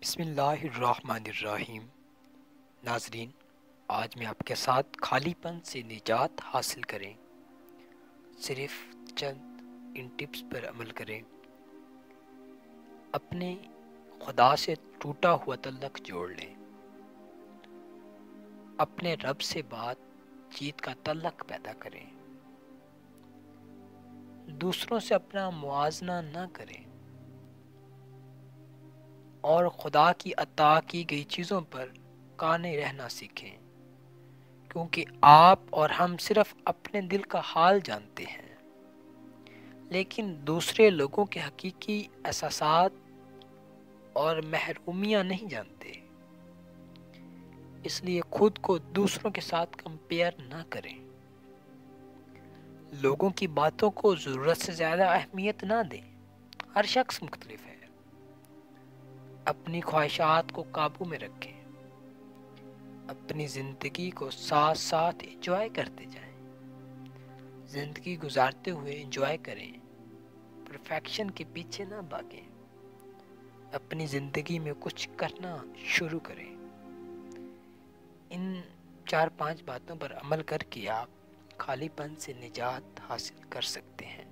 بسم اللہ الرحمن الرحیم۔ ناظرین، آج میں آپ کے ساتھ خالی پن سے نجات حاصل کریں، صرف چند ان ٹپس پر عمل کریں۔ اپنے خدا سے ٹوٹا ہوا تعلق جوڑ لیں، اپنے رب سے بات چیت کا تعلق پیدا کریں، دوسروں سے اپنا موازنہ نہ کریں اور خدا کی عطا کی گئی چیزوں پر قانے رہنا سیکھیں، کیونکہ آپ اور ہم صرف اپنے دل کا حال جانتے ہیں، لیکن دوسرے لوگوں کے حقیقی احساسات اور محرومیاں نہیں جانتے۔ اس لیے خود کو دوسروں کے ساتھ کمپیئر نہ کریں، لوگوں کی باتوں کو ضرورت سے زیادہ اہمیت نہ دیں۔ ہر شخص مختلف ہے، اپنی خواہشات کو قابو میں رکھیں، اپنی زندگی کو ساتھ ساتھ انجوائے کرتے جائیں۔ زندگی گزارتے ہوئے انجوائے کریں، پرفیکشن کے پیچھے نہ بھاگیں، اپنی زندگی میں کچھ کرنا شروع کریں۔ ان 4-5 باتوں پر عمل کر کے آپ خالی پن سے نجات حاصل کر سکتے ہیں۔